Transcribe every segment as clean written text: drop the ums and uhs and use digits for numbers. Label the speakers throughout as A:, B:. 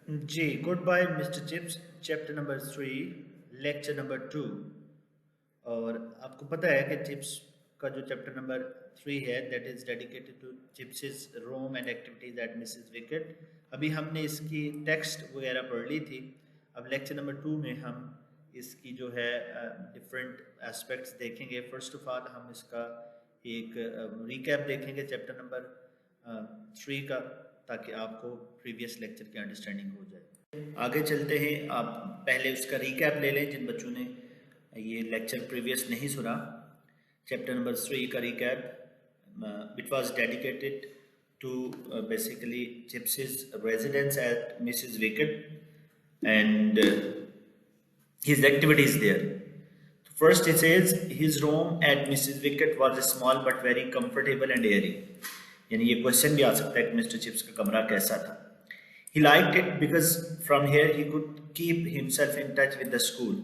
A: जी, goodbye mister Chips, chapter number 3, lecture number 2। और आपको पता है कि चिप्स का जो चैप्टर नंबर 3 है that is dedicated to Chips room and activities at Mrs Wickett. अभी हमने इसकी टेक्स्ट वगैरह पढ़ ली थी। अब लेक्चर नंबर 2 में हम इसकी जो है डिफरेंट एस्पेक्ट्स देखेंगे। फर्स्ट ऑफ ऑल हम इसका एक रिकैप देखेंगे चैप्टर नंबर 3 का, ताकि आपको प्रीवियस लेक्चर की अंडरस्टैंडिंग हो जाए। आगे चलते हैं। आप पहले उसका रिकैप ले लें जिन बच्चों ने ये लेक्चर प्रीवियस नहीं सुना। चैप्टर नंबर 3 का recap, it was dedicated to basically Chips residence at Mrs Wickett and his activities there. First, it says his room at Mrs. Wicket was small but very comfortable and airy. यानी ये question भी आ सकता है कि mister chips का कमरा कैसा था। He liked it because from here he could keep himself in touch with the school.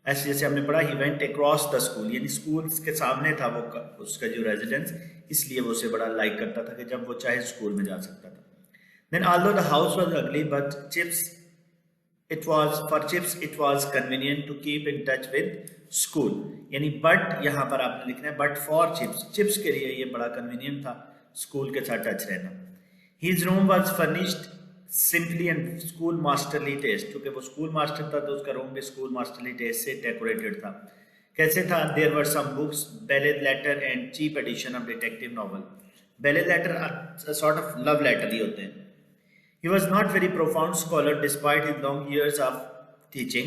A: ऐसे जैसे हमने पढ़ा he went across the school, यानी स्कूल के सामने था वो उसका जो रेजिडेंस, इसलिए वो उसे बड़ा लाइक करता था कि जब वो चाहे स्कूल में जा सकता था। Then although the house was ugly, but Chips it was convenient to keep in touch with school, यानी बट यहाँ पर आपने लिखना है बट फॉर चिप्स के लिए ये बड़ा कन्वीनियंट था स्कूल के साथ टच रहना। His room was furnished simply and school masterly taste, क्योंकि वो स्कूल मास्टर था तो उसका रूम भी स्कूल मास्टरली टेस्ट से डेकोरेटेड था। कैसे था? There were some books, ballad letter and cheap edition of detective novel. Ballad letter a sort of love letter ही होते हैं। He was not very profound scholar despite his long years of teaching.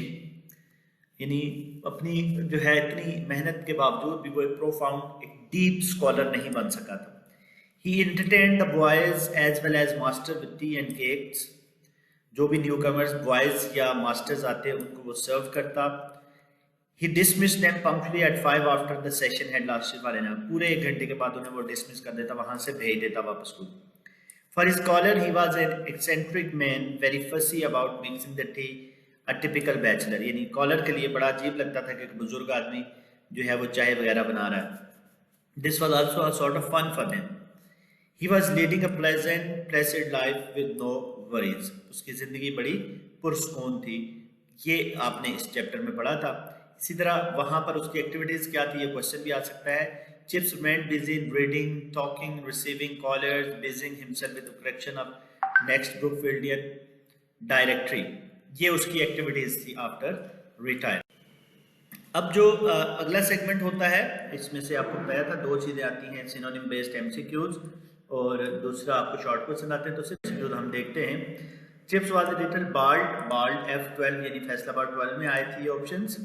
A: यानी अपनी जो है इतनी मेहनत के बावजूद भी वो एक प्रोफाउंड एक डीप स्कॉलर नहीं बन सका था। He entertained the boys as well as master with tea and cakes. जो भी न्यू कमर्स बॉयज या मास्टर्स आते उनको वो सर्व करता। He dismissed them punctually at 5 after the session had lasted for an hour. पूरे 1 घंटे के बाद उन्हें वो डिसमिस कर देता, वहां से भेज देता वापस school. For a scholar, he was an eccentric man, very fussy about mixing the tea, a typical bachelor. यानी कॉलर के लिए बड़ा अजीब लगता था कि एक बुजुर्ग आदमी जो है वो चाय वगैरह बना रहा है। This was also a sort of fun for them. He was leading a pleasant, placid life with no worries. उसकी जिंदगी बड़ी पुरस्कून थी। ये आपने इस चैप्टर में पढ़ा था। इसी तरह वहां पर उसकी एक्टिविटीज क्या थी, ये क्वेश्चन भी आ सकता है। Chips remained busy in reading, talking, receiving callers, busying himself with the correction of next Brookfieldian directory. ये उसकी एक्टिविटीज थी आफ्टर रिटायर। अब जो अगला सेगमेंट होता है इसमें से आपको बताया था 2 चीजें आती हैं, सिनोनिम बेस्ड एमसीक्यूज और दूसरा आपको शॉर्ट क्वेश्चन आते हैं। तो सिर्फ जो हम देखते हैं, chips was little bald F12 यानी फैसलाबाद 12 में आए थे ये ऑप्शंस।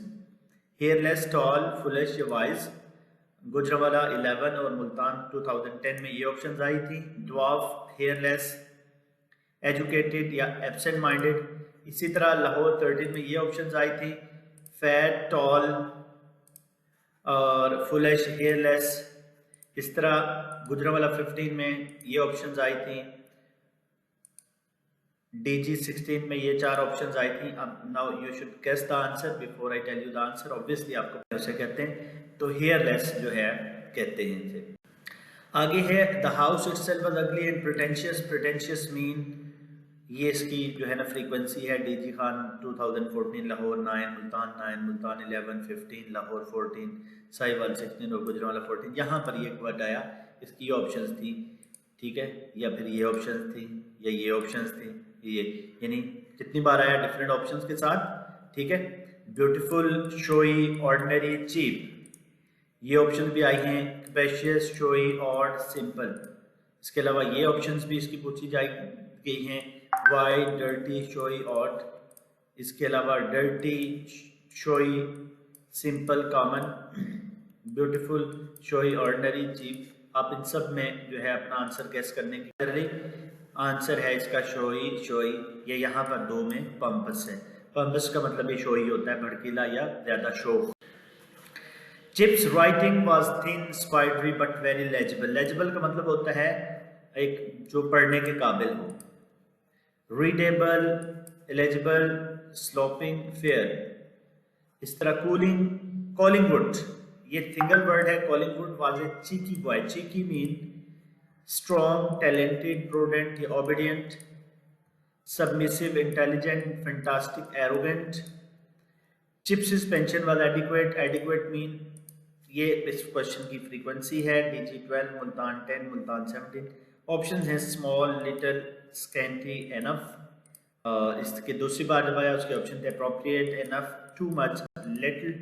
A: हेयरलेस, टॉल, फुलिश या वाइज, गुजरावाला 11 और मुल्तान 2010 में ये ऑप्शंस आई थी। ड्वार्फ, हेयरलेस, एजुकेटेड या एब्सेंट माइंडेड। इसी तरह लाहौर 13 में ये ऑप्शंस आई थी, फैट, टॉल और फुलिश, हेयरलेस। इस तरह गुजरावाला 15 में ये ऑप्शंस आई थी। DG 16 में ये 4 ऑप्शंस आई थी। अब now you should guess the answer before I tell you the answer. Obviously आपको कैसे कहते हैं, तो हेयरलेस जो है कहते हैं इसे। आगे है the house itself was ugly and pretentious. Pretentious mean ये इसकी जो है ना फ्रीक्वेंसी है। DG खान 2014 लाहौर 9, मुल्तान 9, मुल्तान 11, 15 लाहौर 14, साहिवाल 16 और गुजरावाला 14। यहाँ पर ये वर्ड आया, इसकी ऑप्शंस थी, ठीक है, या फिर ये ऑप्शंस थी या ये ऑप्शंस थी, ये यानी कितनी बार आया डिफरेंट ऑप्शंस के साथ, ठीक है। ब्यूटीफुल, शोई, ऑर्डिनरी, चीप, ये ऑप्शन भी आई हैं। कैपेशियस, शोई, ऑड, सिंपल। इसके अलावा ये ऑप्शंस भी इसकी पूछी गई हैं, वाइड, डर्टी, शोई, ऑड। इसके अलावा dirty, showy, simple, common, beautiful, showy, ordinary, cheap. आप इन सब में जो है अपना आंसर गैस करने की कर रही। आंसर है इसका शोई। ये यहाँ पर 2 में पंपस है। पंपस का मतलब ये शोई होता है, भड़कीला या ज्यादा show. Chips writing was thin, spidery but very legible. Legible का मतलब होता है एक जो पढ़ने के काबिल हो। Readable, eligible, sloping, fair. इस तरह कॉलिंगवुड, ये सिंगल वर्ड है। Collingwood was a cheeky boy. Cheeky mean strong, talented, prudent या obedient. submissive, intelligent, fantastic, arrogant. Chip's pension was adequate. Adequate mean ये इस क्वेश्चन की फ्रीक्वेंसी है DG 12, मुल्तान 10, मुल्तान 17. ऑप्शंस हैं स्मॉल, लिटिल, स्कैंटी, एनफ. इसके दूसरी बार जब आया उसके ऑप्शन थे appropriate, enough, too much, little.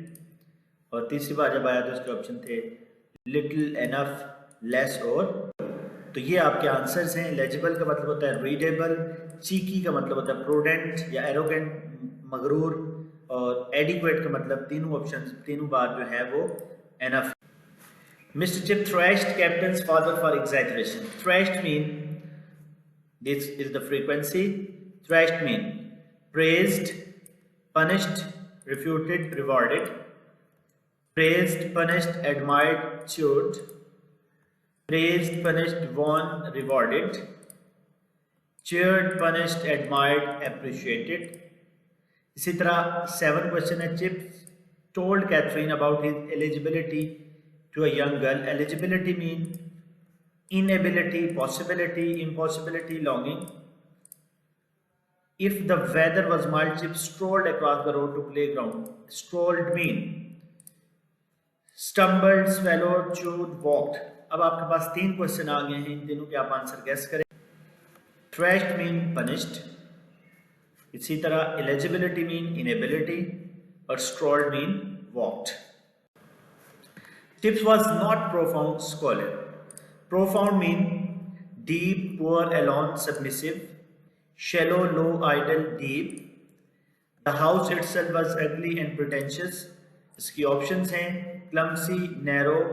A: और तीसरी बार जब आया तो उसके ऑप्शन थे लिटिल, एनफ, लेस और. तो ये आपके आंसर्स हैं. एलिजिबल का मतलब होता है रीडेबल, चीकी का मतलब होता है प्रूडेंट या एरोगेंट, मगरूर, और एडिक्वेट का मतलब तीनों ऑप्शन तीनों बार जो है वो enough. Mr. Chip thrashed captain's father for exaggeration. Thrashed mean, this is the frequency. Thrashed mean praised, punished, refuted, rewarded. Praised, punished, admired, cheered. Praised, punished, won, rewarded. Cheered, punished, admired, appreciated. इसी तरह 7 question है. Chips told Catherine about his eligibility to a young girl. Eligibility mean inability, possibility, impossibility, longing. If the weather was mild, Chip strolled across the road to playground. Strolled mean stumbled, swallowed, chewed, walked. अब आपके पास 3 question आ गए हैं. इन तीनों के आप answer guess करें. Thrashed mean punished. इसी तरह eligibility mean inability और strolled mean walked. Tips was not profound scholar. Profound mean deep, poor, alone, submissive. Shallow, low, idle, deep. The house itself was ugly and pretentious. इसकी options हैं clumsy, narrow,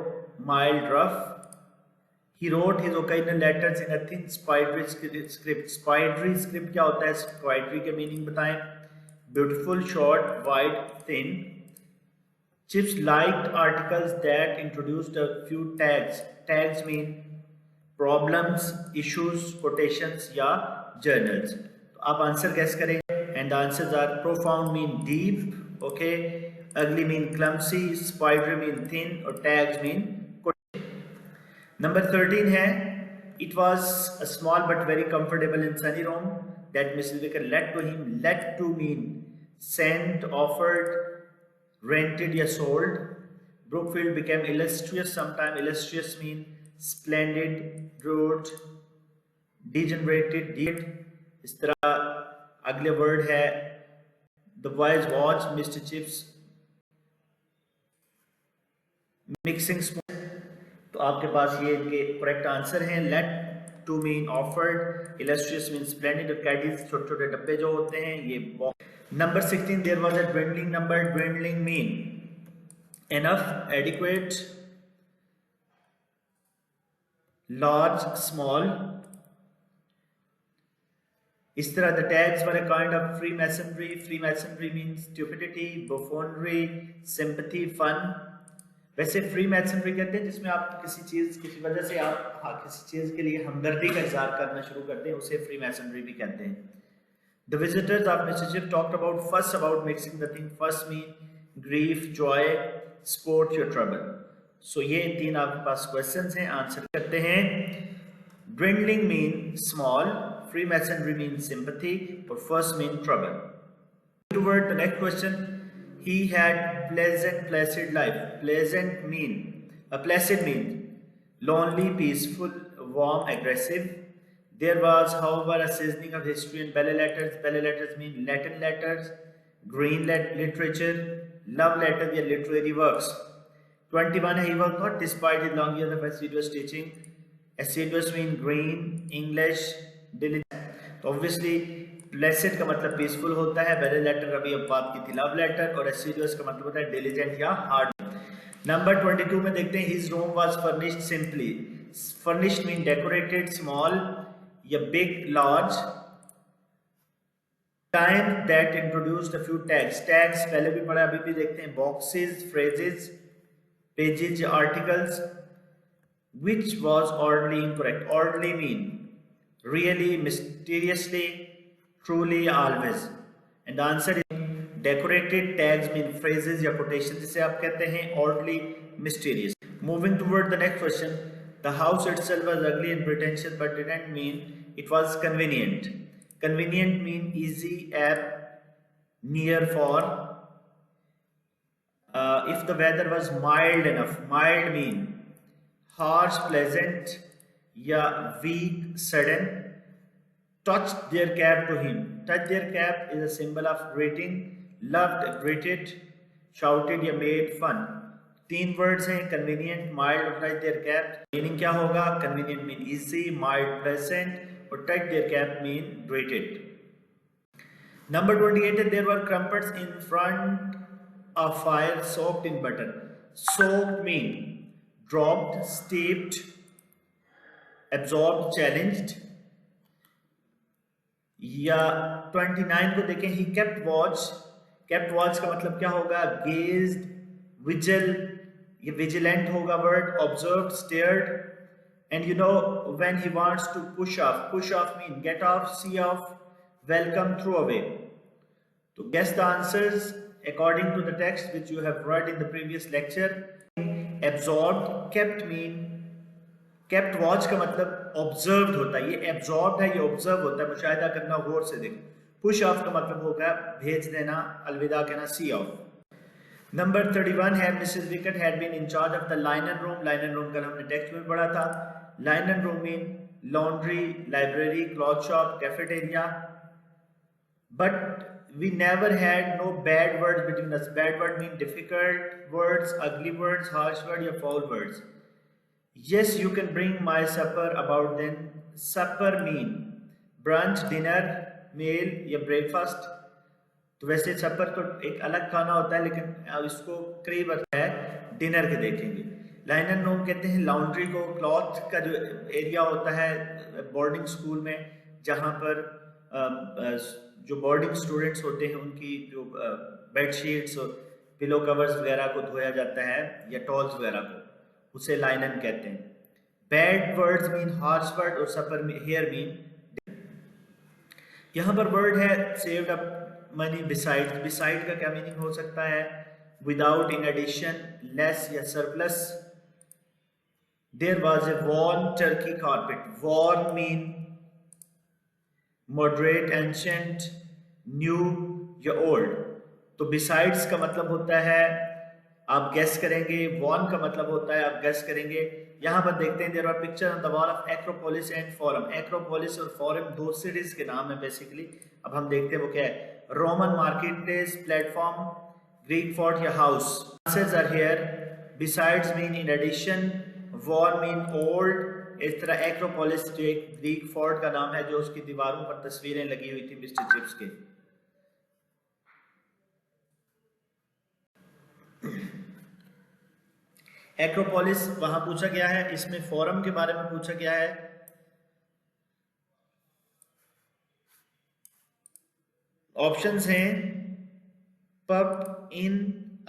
A: mild, rough. He wrote his occasional letters in a thin spidery script. Spidery script क्या होता है? Spidery के meaning बताएं. Beautiful, short, wide, thin. Chips liked articles that introduced a few tags. Tags mean problems, issues, quotations या journals. तो आप answer gas करेंगे. And the answers are profound mean deep, okay, ugly mean clumsy, spidery mean thin और tags mean quotation. Number 13 है. It was a small but very comfortable and sunny room that Mrs. Vicker let to him. Let to mean sent, offered, rented या sold. Brookfield became illustrious sometime. Illustrious mean splendid, rude, degenerated, deed. इस तरह अगले word है the boys watched Mr. Chips mixing smooth. तो आपके पास ये इनके करेक्ट आंसर हैं. Let to mean afforded, illustrious mean splendid और कैडीज छोटे छोटे डब्बे जो होते हैं ये. Number 16 there was a dwindling number. Dwindling mean enough, adequate, large, small. इस तरह the tags were a kind of freemasonry. Freemasonry means stupidity, buffoonery, sympathy, fun. वैसे फ्री मैसनरी कहते हैं जिसमें आप किसी चीज़ किसी वजह से आप किसी चीज़ के लिए हमदर्दी का इजहार करना शुरू करते हैं, उसे फ्री मैसनरी भी कहते हैं. The visitors of mister Chip talked about first about mixing the thing. First mean grief, joy, sport या ट्रबल. सो ये 3 आपके पास क्वेश्चंस हैं. आंसर करते हैं. Dwindling mean small, freemasonry mean sympathy और first mean trouble. Toward the next question. He had pleasant, placid life. Pleasant mean, placid means lonely, peaceful, warm, aggressive. There was, however, a seasoning of history and ballet letters. Ballet letters mean Latin letters, green literature, love letters, या literary works. 21 he was not, despite his long years of assiduous teaching. Assiduous mean green, English, diligent. तो obviously Placid का मतलब peaceful होता है. Ballet letter अभी अब बात की थी लव लेटर. और एसिडुअस का मतलब होता है डिलीजेंट या हार्ड. नंबर 22 में देखते हैं. His room was furnished simply. Furnished mean decorated, small या big, large. Time that introduced a few tags. Tags पहले भी पढ़ा अभी भी देखते हैं. बॉक्सेस, फ्रेजेस, पेजेस या articles. Which was orderly incorrect. Orderly mean really, mysteriously, truly, always. And the answer is decorated. Tags mean phrases या quotations जिसे आप कहते हैं. Oddly, mysterious. Moving toward the next question. The house itself was ugly and pretentious but didn't mean it was convenient. Convenient mean easy, app, near for. If the weather was mild enough, mild mean harsh, pleasant, yeah, weak, sudden. Touched their cap to him. Touch their cap is a symbol of greeting. Loved, greeted, shouted या made fun. तीन words हैं convenient, mild और touch their cap. Meaning क्या होगा? Convenient mean easy, mild, pleasant और touch their cap mean greeted. Number 28, there were crumpets in front of fire soaked in butter. Soaked mean dropped, steeped, absorbed, challenged. या 29 को देखें, he kept watch. Kept watch का मतलब क्या होगा? Gazed, vigil, ये vigilant होगा word. Observed, stared. And you know when he wants to push off mean get off, see off, welcome, throw away. तो guess the answers according to the text which you have read in the previous lecture. Absorbed, kept mean, kept watch का मतलब observed होता है, ये absorbed है, ये observe होता है, मुशाहिदा करना, गौर से देखो. push off का मतलब होगा भेज देना, अलविदा कहना, see off. Number 31 है Mrs. Wickett had been in charge of the linen room. linen room का हमने टेक्स्ट में पढ़ा था. linen room mean laundry, library, cloth shop, cafeteria. But we never had no bad words between us. Bad word mean difficult words, ugly words, harsh words या foul words. Yes, you can bring my supper. About then, supper mean brunch, dinner, meal या breakfast. तो वैसे सपर तो एक अलग खाना होता है, लेकिन अब इसको करीब है डिनर के देखेंगे. लाइनर रूम कहते हैं लाउंड्री को. क्लॉथ का जो एरिया होता है बोर्डिंग स्कूल में, जहाँ पर जो बोर्डिंग स्टूडेंट्स होते हैं उनकी जो बेडशीट्स और पिलो कवर्स वगैरह को धोया जाता है, या टॉल्स वगैरह को, उसे लाइनन कहते हैं. Bad words mean harsh word और सपर हेयर मीन. यहाँ पर वर्ड है saved up money. Beside, beside का क्या मीनिंग हो सकता है? विदाउट, इन एडिशन, लेस या surplus. There was a worn Turkey carpet. Worn mean moderate, ancient, new या ओल्ड. तो बिसाइड्स का मतलब होता है, आप गैस करेंगे. वॉर्न का मतलब होता है, आप गैस करेंगे. यहाँ पर देखते हैं, there are picture on the wall of Acropolis and Forum. Acropolis और फोरम दो सिटीज के नाम है बेसिकली. अब हम देखते हैं वो क्या है. Roman market place, platform, Greek fort या house. Answers are here. Besides mean in addition, war mean old. इस तरह एक्रोपोलिस जो एक ग्रीक फोर्ट का नाम है, जो उसकी दीवारों पर तस्वीरें लगी हुई थी मिस्टर चिप्स के. एक्रोपोलिस वहां पूछा गया है. इसमें फोरम के बारे में पूछा गया है. ऑप्शंस हैं pub, in,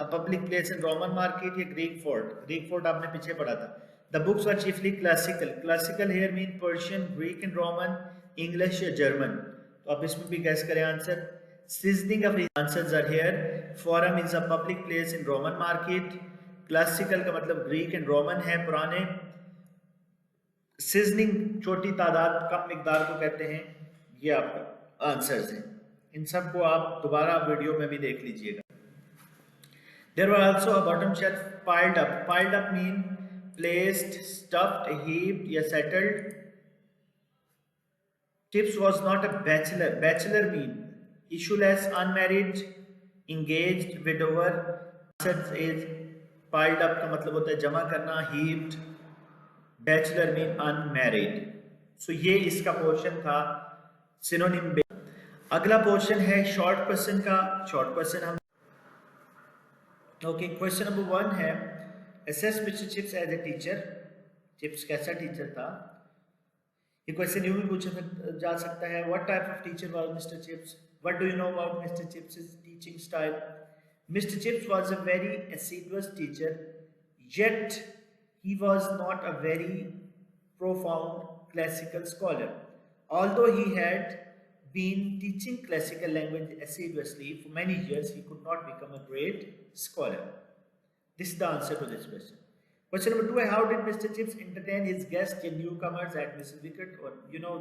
A: a public place in Roman market या ग्रीक फोर्ट. ग्रीक फोर्ट आपने पीछे पढ़ा था. The books are chiefly classical. Classical here mean Persian, Greek and Roman, English या जर्मन. तो आप इसमें भी गैस करें answer. Seasoning of answers are here. Forum is a public place in Roman market. Classical का मतलब ग्रीक एंड रोमन है, पुराने. सीजनिंग छोटी तादाद, कम मिकदार को कहते हैं. ये आपका आंसर्स हैं. इन सब को आप दोबारा वीडियो में भी देख लीजिएगा. There were also a bottom shelf piled up. Piled up mean placed, stuffed, heaped या settled. Tips was not a bachelor. Bachelor mean issueless, unmarried, engaged, widower. Answer is piled up का मतलब होता है जमा करना. heaped, bachelor mean unmarried. So ये इसका portion था सिनोनिम. अगला पोर्शन है शॉर्ट क्वेश्चन का. शॉर्ट क्वेश्चन हम ओके. क्वेश्चन नंबर 1 है assess mister Chips as a teacher. Chips कैसा टीचर था? ये क्वेश्चन यूं भी पूछा जा सकता है. What type of teacher was mister Chips? What do you know about mister Chips teaching style? Mister Chips was a very assiduous teacher, yet he was not a very profound classical scholar. Although he had been teaching classical language assiduously for many years, he could not become a great scholar. This is the answer to this question. Question number 2 है how did Mr. Chips entertain his guests and newcomers at Mrs. Wickett? Or you know,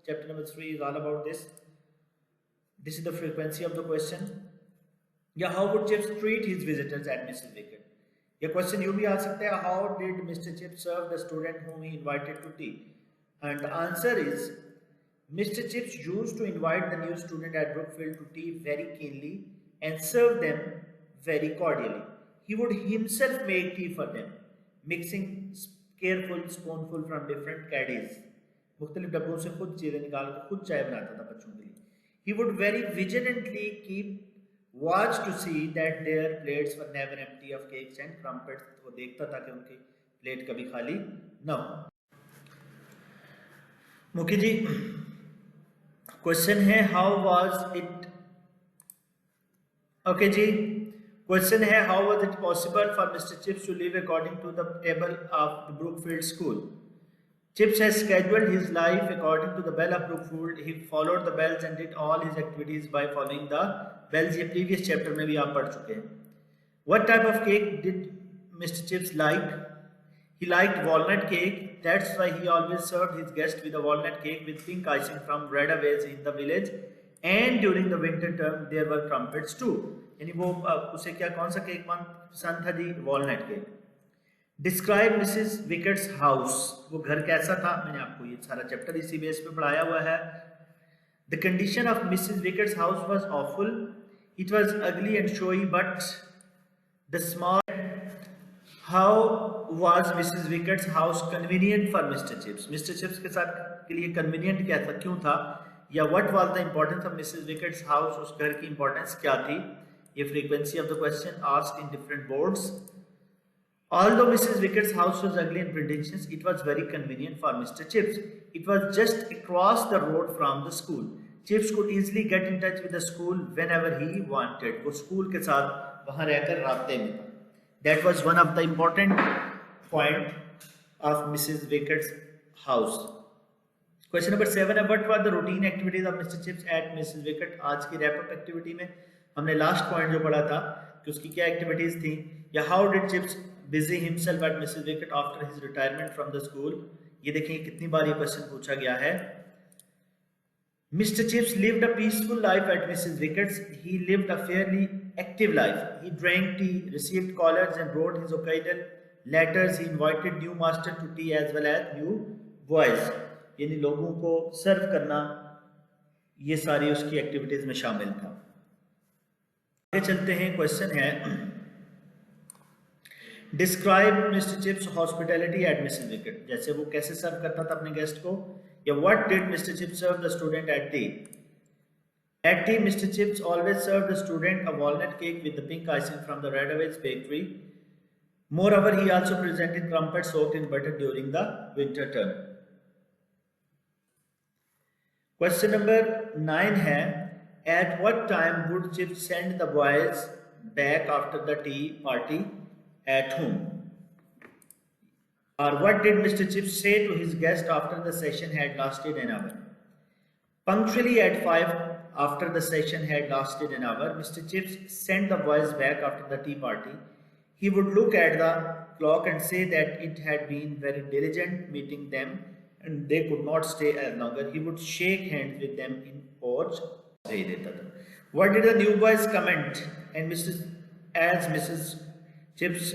A: chapter number 3 is all about this. This is the frequency of the question. या how would Chips treat his visitors at Mrs. Wicket? ये question यूं भी आ सकता है, how did Mr. Chips serve the student whom he invited to tea? And the answer is Mr. Chips used to invite the new student at Brookfield to tea very keenly and serve them very cordially. He would himself make tea for them, mixing careful spoonful from different caddies. मुख्तलिफ डब्बों से खुद चीज़ें निकाल कर खुद चाय बनाता था बच्चों के लिए. He would very vigilantly keep watch to see that their plates were never empty of cakes and crumpets. वो देखता था कि उनकी प्लेट कभी खाली न हो. मुखी जी, क्वेश्चन है how was it? ओके जी, क्वेश्चन है how was it possible for Mr. Chips to live according to the table of the Brookfield School? Chips has scheduled his life according to the bell of Brookfield. He followed the bells and did all his activities by following the bells. ये previous chapter में भी आप पढ़ चुके हैं. What type of cake did Mr. Chips like? He liked walnut cake. That's why he always served his guests with a walnut cake with pink icing from Redaways in the village. And during the winter term, there were crumpets too. यानी वो उसे क्या कौन सा cake पसंद था जी? Walnut cake. Describe Mrs Wickett's house. वो घर कैसा था? मैंने आपको ये सारा चैप्टर इसी बेस पे पढ़ाया हुआ है. The condition of Mrs Wickett's house was awful. It was ugly and showy but the small. How was Mrs Wickett's house convenient for mister Chips? Mister Chips के साथ के लिए कन्वीनियंट क्या था, क्यों था? या what was the importance of Mrs Wickett's house? उस घर की इंपॉर्टेंस क्या थी? ये frequency of the question asked in different boards. Although Mrs. Wicket's house was ugly and pretentious, it was very convenient for Mr. Chips. It was just across the road from the school. Chips could easily get in touch with the school whenever he wanted. वो school के साथ वहाँ रहकर राब्ते में था. That was one of the important point of Mrs. Wicket's house. Question number 7 है, what were the routine activities of Mr. Chips at Mrs. Wicket? आज की wrap up activity में हमने last point जो पढ़ा था कि उसकी क्या activities थी, या how did Chips busy himself at Mrs. Wicket after his retirement from the school. ये देखिए कितनी बार ये क्वेश्चन पूछा गया है. Mr. Chips lived a peaceful life at Mrs. Wicket's. He lived a fairly active life. He drank tea, received callers and wrote his occasional letters. He invited new master to tea as well as new boys. यानी लोगों को सर्व करना, ये सारी उसकी activities में शामिल था. आगे चलते हैं. क्वेश्चन है describe mister chips hospitality eight Mrs wicket. जैसे वो कैसे सर्व करता था अपने गेस्ट को. या what did mister Chips serve the student at tea? At tea mister Chips always serve the student a walnut cake with the pink icing from the Reddaway's bakery. Moreover he also presented crumpet soaked in butter during the winter term. Question number 9 है, at what time would Chips send the boys back after the tea party at home? Or what did Mr. Chips say to his guest after the session had lasted an hour? Punctually at 5 after the session had lasted an hour, Mr. Chips sent the boys back after the tea party. He would look at the clock and say that it had been very diligent meeting them and they could not stay as longer. He would shake hands with them in porch. What did the new boys comment? And Mrs. Chips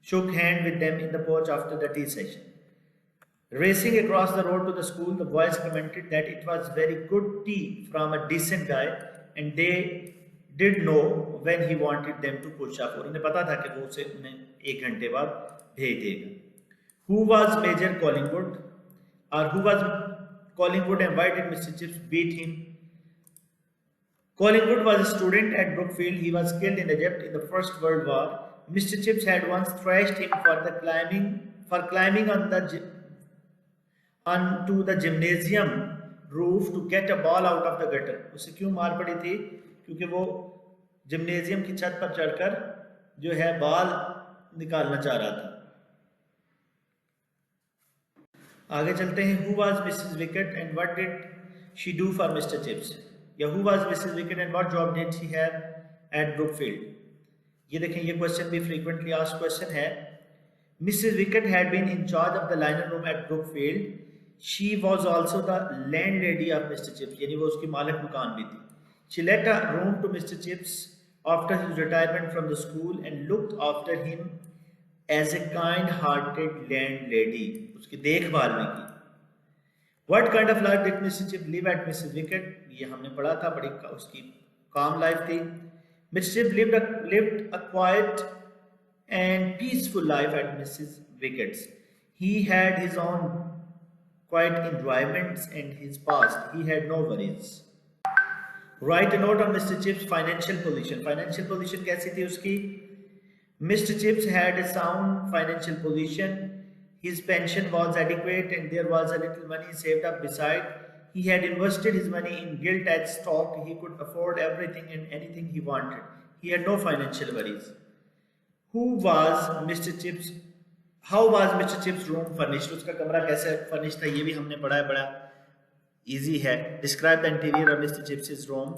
A: shook hand with them in the porch after the tea session. Racing across the road to the school, the boys commented that it was very good tea from a decent guy and they did know when he wanted them to push up. और उन्हें पता था कि वो उसे उन्हें 1 घंटे बाद भेज देगा. Who was Major Collingwood? Or who was Collingwood and why did Mr. Chips beat him? Collingwood was a student at Brookfield. He was killed in Egypt in the First World War. Mr. Chips had once thrashed him for climbing onto the gymnasium roof to get a ball out of the gutter. उसे क्यों मार पड़ी थी? क्योंकि वो gymnasium की छत पर चढ़कर जो है बाल निकालना चाह रहा था. आगे चलते हैं. Who was Mrs. Wicket and what did she do for Mr. Chips? या who was Mrs. Wicket and what job did she have at Brookfield? ये देखें, ये क्वेश्चन भी frequently asked question है. Mrs. Wicket had been in charge of the liner room at Brookfield. She was also the land lady of mister Chips, यानी वो उसकी मालिक मकान भी थी. She let a room to mister Chips after his retirement from the school and looked after him as a kind hearted land lady, उसकी देखभाल भी की. What kind of life did Mr. Chip live at Mrs. Wicket? ये हमने पढ़ा था, बड़ी उसकी calm life थी. Mr. Chip lived a quiet and peaceful life at Mrs. Wicket's. He had his own quiet enjoyments and his past. He had no worries. Write a note on Mr. Chip's financial position. Financial position कैसी थी उसकी? Mr. Chips had a sound financial position. His pension was adequate and there was a little money saved up beside. He had invested his money in gilt edged stock. He could afford everything and anything he wanted. He had no financial worries. Who was Mr. Chips? How was Mr. Chips' room furnished? उसका कमरा कैसे furnished था ये भी हमने पढ़ा है, बड़ा easy है. Describe the interior of Mr. Chips' room.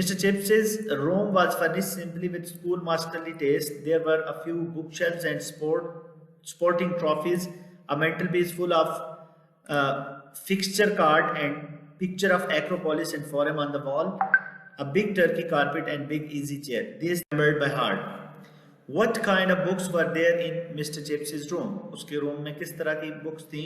A: Mr. Chips's room was furnished simply with schoolmasterly taste. There were a few bookshelves and sporting trophies, a mantelpiece full of fixture card and picture of Acropolis and Forum on the wall, a big turkey carpet and big easy chair. These remembered by heart. What kind of books were there in Mr. Chips's room? उसके room में किस तरह की books थी?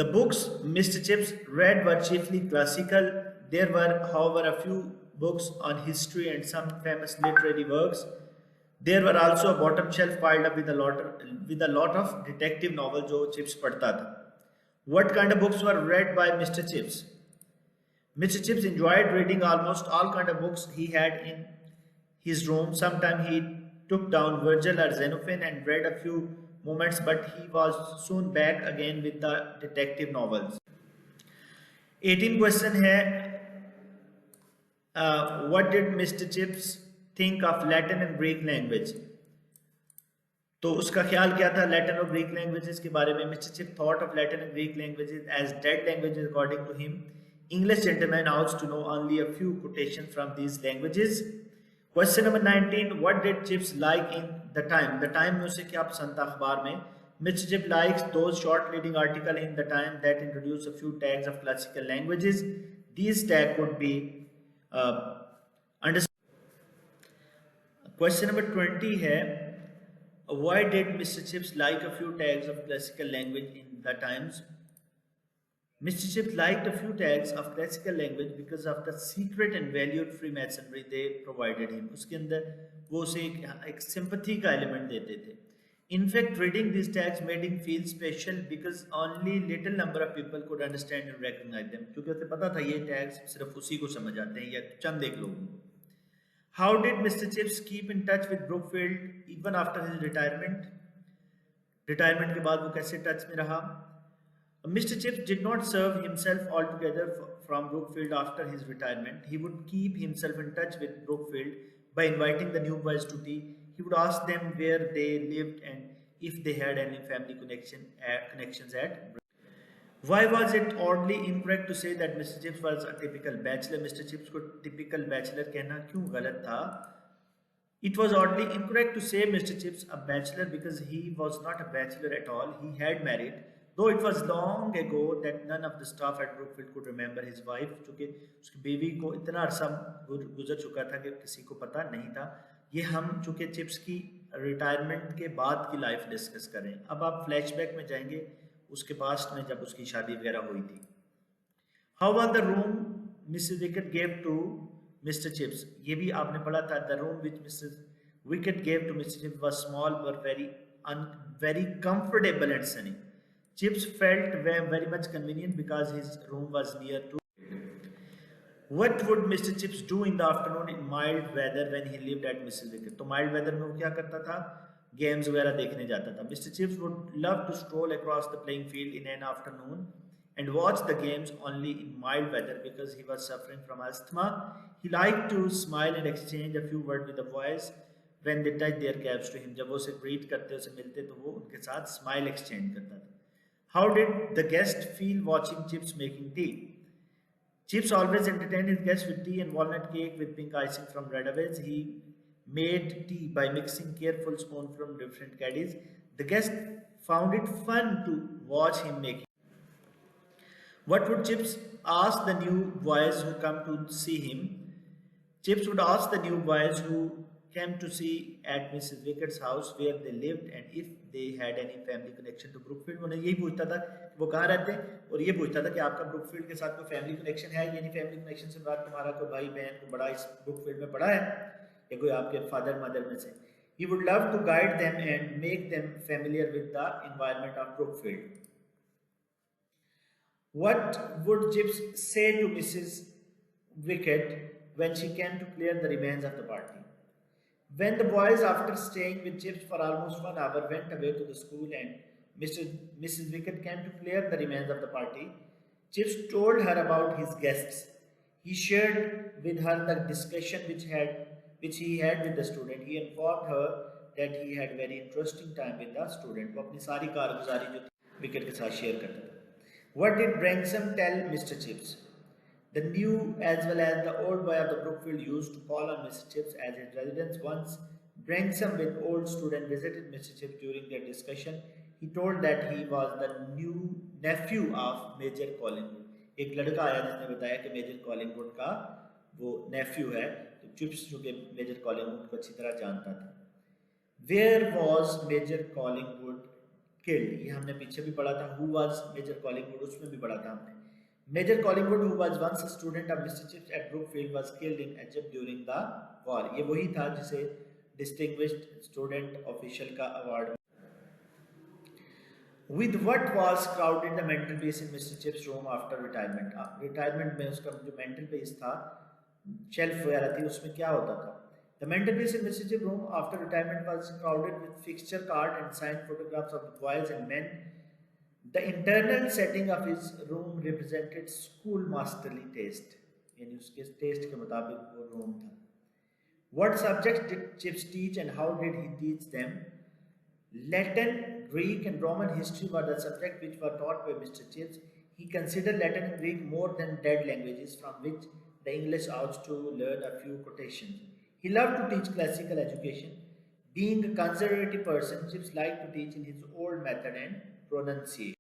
A: The books Mr. Chips read were chiefly classical. There were, however, a few books on history and some famous literary works. There were also a bottom shelf piled up with a lot of detective novels जो Chips पढ़ता था. What kind of books were read by Mr. Chips? Mr. Chips enjoyed reading almost all kind of books he had in his room. Sometimes he took down Virgil or Xenophon and read a few moments, but he was soon back again with the detective novels. 18 question है, what did Mr. Chips think of Latin and Greek language? तो उसका ख्याल क्या था Latin और Greek languages के बारे में? Mr. Chips thought of Latin and Greek languages as dead languages according to him. English gentlemen ought to know only a few quotations from these languages. Question number 19. What did Chips like in The Time? The Time में उसे क्या पसंद था अखबार में? Mr. Chips likes those short leading articles in The Time that introduce a few tags of classical languages. These tags could be understood. Question number 20 है, why did Mr. Chips like a few tags of classical language in The Times? Mr. Chips liked a few tags of classical language because of the secret and valued Freemasonry they provided him. उसके अंदर वो उसे एक sympathy का element देते थे. In fact, reading these tags made him feel special because only little number of people could understand and recognize them. क्योंकि उसे पता था ये tags सिर्फ उसी को समझ आते हैं या चंद एक लोगों को. How did Mr. Chips keep in touch with Brookfield even after his retirement? Retirement के बाद वो कैसे touch में रहा? Mr. Chips did not serve himself altogether from Brookfield after his retirement. He would keep himself in touch with Brookfield by inviting the new boys to tea. He would ask them where they lived and if they had any family connections at. Why was it oddly incorrect to say that Mr. Chips was a typical bachelor? Mr. Chips को typical bachelor कहना क्यों गलत था? It was oddly incorrect to say Mr. Chips a bachelor because he was not a bachelor at all. He had married. Though it was long ago that none of the staff at Brookfield could remember his wife, चूँकि उसकी बीवी को इतना अरसा गुजर चुका था कि किसी को पता नहीं था. ये हम चूँकि चिप्स की रिटायरमेंट के बाद की लाइफ डिस्कस करें. अब आप फ्लैशबैक में जाएंगे उसके पास्ट में जब उसकी शादी वगैरह हुई थी. How was the room Mrs. Wicket gave to Mr. Chips? ये भी आपने पढ़ा था. The room which Mrs. Wicket gave to Mr. Chips was small but very comfortable and sunny. Chips felt very much convenient because his room was near to. What would Mr. Chips do in the afternoon in mild weather when he lived at Mrs. Wicket? तो mild weather में वो क्या करता था? Games वगैरह देखने जाता था. Mr. Chips would love to stroll across the playing field in an afternoon and watch the games only in mild weather because he was suffering from asthma. He liked to smile and exchange a few words with the boys when they touched their caps to him. जब वो उसे greet करते उसे मिलते तो वो उनके साथ smile exchange करता था. How did the guest feel watching Chips making tea? Chips always entertained his guests with tea and walnut cake with pink icing from Redaways. He made tea by mixing careful spoons from different caddies. The guests found it fun to watch him making. What would Chips ask the new boys who come to see him? Chips would ask the new boys who came to see at Mrs. Wickett's house where they lived and if they had any family connection to Brookfield. उन्हें यही पूछता था कि वो कहाँ रहते हैं और ये पूछता था कि आपका ब्रुकफील्ड के साथ कोई फैमिली कनेक्शन है, यानी फैमिली कनेक्शन से बात तुम्हारा कोई भाई बहन को बड़ा इस ब्रुकफील्ड में पढ़ा है या कोई आपके फादर मदर में से. He would love to guide them and make them familiar with the environment of Brookfield. What would Chips say to Mrs. Wickett when she came to clear the remains of the party? When the boys, after staying with Chips for almost 1 hour, went away to the school and Mrs. Wickett came to clear the remains of the party, Chips told her about his guests. He shared with her the discussion which he had with the student. He informed her that he had very interesting time with the student. वो अपनी सारी कारगुजारी जो wicket के साथ share करता था. What did Branksome tell Mr. Chips? The new as well as the old boy of the Brookfield used to call on Mr. Chips as his residence. Once Branksome with old student visited Mr. Chips during their discussion. He told that he was the new nephew of Major Collingwood. एक लड़का आया जिसने बताया कि major Collingwood का वो नेफ्यू है. तो चिप्स जो कि मेजर कॉलिंगवुड को अच्छी तरह जानता था. Where was Major Collingwood killed? ये हमने पीछे भी पढ़ा था. Who was Major Collingwood? उसमें भी पढ़ा था हमने. Major Collingwood, who was once a student of Mr. Chips at Brookfield, was killed in Egypt during the war. ये वही था जिसे Distinguished Student Official का award. With what was crowded the mental piece in Mr. Chips' room after retirement? Retirement में उसका जो mental piece था, shelf वगैरह थी, उसमें क्या होता था? The mental piece in Mr. Chips' room after retirement was crowded with fixture card and signed photographs of the boys and men. The internal setting of his room represented school masterly taste. यानी उसके taste के मुताबिक वो room था. What subjects did Chips teach and how did he teach them? Latin, Greek and Roman history were the subjects which were taught by Mr. Chips. He considered Latin and Greek more than dead languages from which the English ought to learn a few quotations. He loved to teach classical education. Being a conservative person, Chips liked to teach in his old method and pronunciation.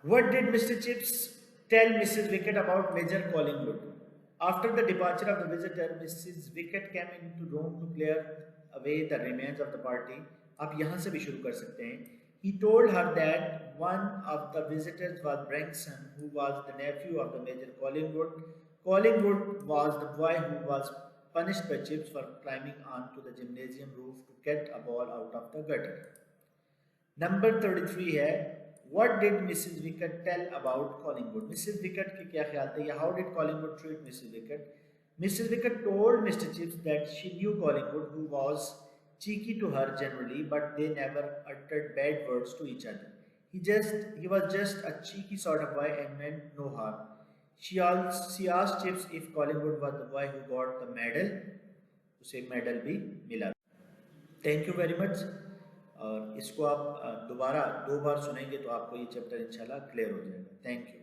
A: What did Mr. Chips tell Mrs. Wickett about Major Collingwood? After the departure of the visitor, Mrs. Wickett came into the room to clear away the remains of the party. आप यहाँ से भी शुरू कर सकते हैं. He told her that one of the visitors was Branksome, who was the nephew of the Major Collingwood. Collingwood was the boy who was punished by Chips for climbing onto the gymnasium roof to get a ball out of the gutter. Number 33 है. What did Mrs. Wickett tell about Collingwood? Mrs. Wickett के क्या ख्याल थे? How did Collingwood treat Mrs. Wickett? Mrs. Wickett told Mr. Chips that she knew Collingwood, who was cheeky to her generally, but they never uttered bad words to each other. He was just a cheeky sort of boy and meant no harm. She asked Chips if Collingwood was the boy who got the medal. उसे medal भी मिला. Thank you very much. और इसको आप दोबारा 2 बार सुनेंगे तो आपको ये चैप्टर इंशाल्लाह क्लियर हो जाएगा. Thank you.